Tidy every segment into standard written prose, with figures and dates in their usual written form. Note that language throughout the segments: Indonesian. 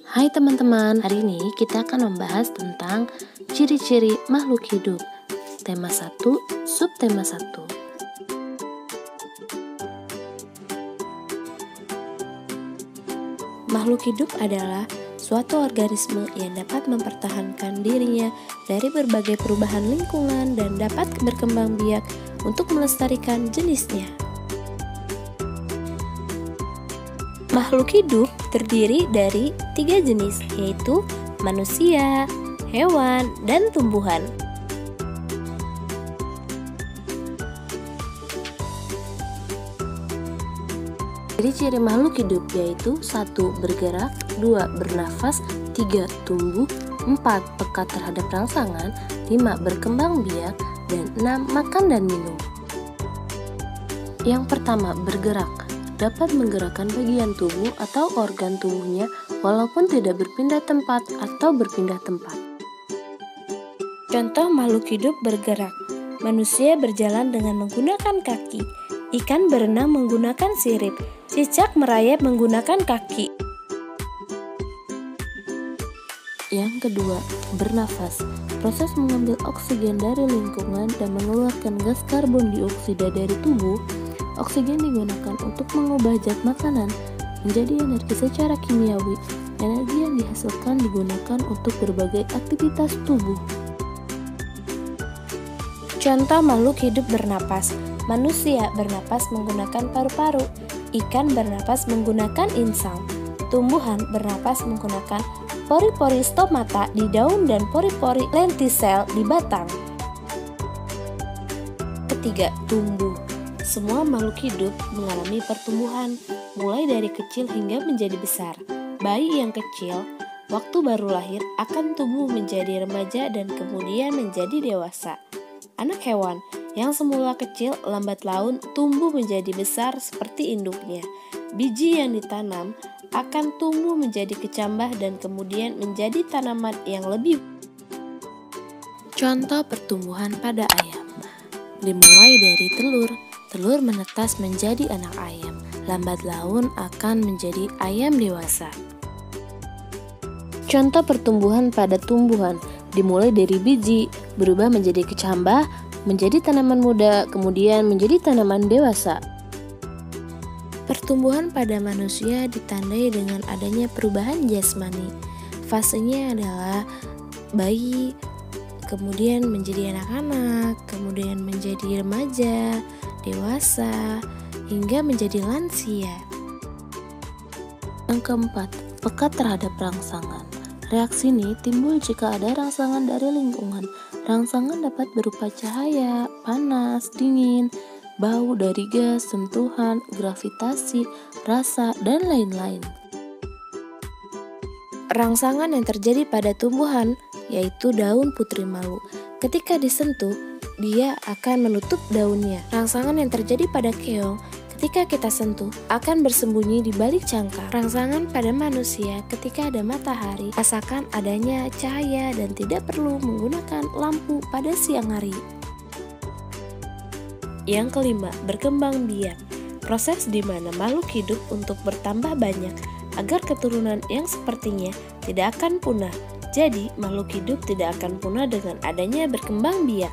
Hai teman-teman, hari ini kita akan membahas tentang ciri-ciri makhluk hidup. Tema 1, subtema 1. Makhluk hidup adalah suatu organisme yang dapat mempertahankan dirinya dari berbagai perubahan lingkungan dan dapat berkembang biak untuk melestarikan jenisnya. Makhluk hidup terdiri dari 3 jenis, yaitu manusia, hewan, dan tumbuhan. Ciri-ciri makhluk hidup yaitu 1. Bergerak, 2. Bernafas, 3. Tumbuh, 4. Peka terhadap rangsangan, 5. Berkembang biak, dan 6. Makan dan minum. Yang pertama, bergerak. Dapat menggerakkan bagian tubuh atau organ tubuhnya walaupun tidak berpindah tempat atau berpindah tempat. Contoh makhluk hidup bergerak. Manusia berjalan dengan menggunakan kaki. Ikan berenang menggunakan sirip. Cicak merayap menggunakan kaki. Yang kedua, bernafas. Proses mengambil oksigen dari lingkungan dan mengeluarkan gas karbon dioksida dari tubuh. Oksigen digunakan untuk mengubah zat makanan menjadi energi secara kimiawi. Energi yang dihasilkan digunakan untuk berbagai aktivitas tubuh. Contoh makhluk hidup bernapas. Manusia bernapas menggunakan paru-paru. Ikan bernapas menggunakan insang. Tumbuhan bernapas menggunakan pori-pori stomata di daun dan pori-pori lentisel di batang. Ketiga, tumbuh. Semua makhluk hidup mengalami pertumbuhan, mulai dari kecil hingga menjadi besar. Bayi yang kecil, waktu baru lahir, akan tumbuh menjadi remaja dan kemudian menjadi dewasa. Anak hewan yang semula kecil lambat laun tumbuh menjadi besar seperti induknya. Biji yang ditanam akan tumbuh menjadi kecambah dan kemudian menjadi tanaman yang lebih. Contoh pertumbuhan pada ayam. Dimulai dari telur. Telur menetas menjadi anak ayam. Lambat laun akan menjadi ayam dewasa. Contoh pertumbuhan pada tumbuhan. Dimulai dari biji, berubah menjadi kecambah, menjadi tanaman muda, kemudian menjadi tanaman dewasa. Pertumbuhan pada manusia ditandai dengan adanya perubahan jasmani. Fasenya adalah bayi, kemudian menjadi anak-anak, kemudian menjadi remaja, dewasa, hingga menjadi lansia. Yang keempat, peka terhadap rangsangan. Reaksi ini timbul jika ada rangsangan dari lingkungan. Rangsangan dapat berupa cahaya, panas, dingin, bau dari gas, sentuhan, gravitasi, rasa, dan lain-lain. Rangsangan yang terjadi pada tumbuhan yaitu daun putri malu. Ketika disentuh, dia akan menutup daunnya. Rangsangan yang terjadi pada keong ketika kita sentuh akan bersembunyi di balik cangkang. Rangsangan pada manusia ketika ada matahari, rasakan adanya cahaya dan tidak perlu menggunakan lampu pada siang hari. Yang kelima, berkembang biak. Proses di mana makhluk hidup untuk bertambah banyak agar keturunan yang sepertinya tidak akan punah. Jadi, makhluk hidup tidak akan punah dengan adanya berkembang biak.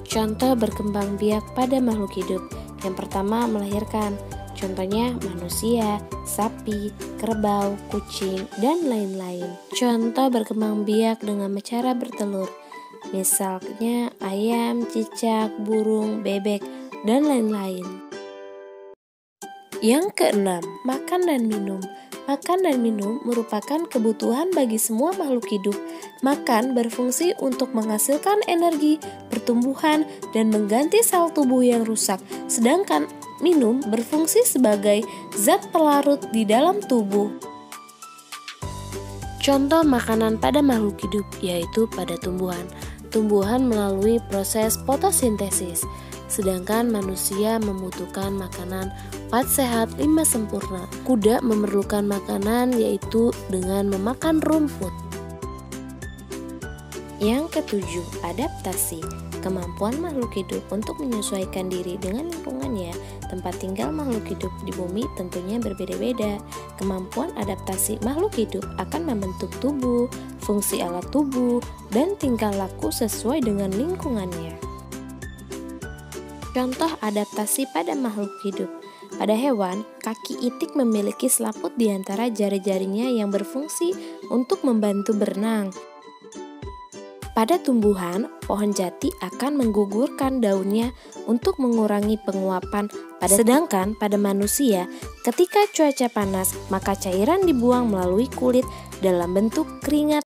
Contoh berkembang biak pada makhluk hidup. Yang pertama, melahirkan. Contohnya manusia, sapi, kerbau, kucing, dan lain-lain. Contoh berkembang biak dengan cara bertelur. Misalnya ayam, cicak, burung, bebek, dan lain-lain. Yang keenam, makan dan minum. Makan dan minum merupakan kebutuhan bagi semua makhluk hidup. Makan berfungsi untuk menghasilkan energi, pertumbuhan, dan mengganti sel tubuh yang rusak. Sedangkan minum berfungsi sebagai zat pelarut di dalam tubuh. Contoh makanan pada makhluk hidup yaitu pada tumbuhan. Tumbuhan melalui proses fotosintesis. Sedangkan manusia membutuhkan makanan 4 sehat 5 sempurna. Kuda memerlukan makanan yaitu dengan memakan rumput. Yang ketujuh, adaptasi. Kemampuan makhluk hidup untuk menyesuaikan diri dengan lingkungannya tempat tinggal makhluk hidup di bumi tentunya berbeda-beda. Kemampuan adaptasi makhluk hidup akan membentuk tubuh, fungsi alat tubuh, dan tingkah laku sesuai dengan lingkungannya. Contoh adaptasi pada makhluk hidup. Pada hewan, kaki itik memiliki selaput di antara jari-jarinya yang berfungsi untuk membantu berenang. Pada tumbuhan, pohon jati akan menggugurkan daunnya untuk mengurangi penguapan. Sedangkan pada manusia, ketika cuaca panas, maka cairan dibuang melalui kulit dalam bentuk keringat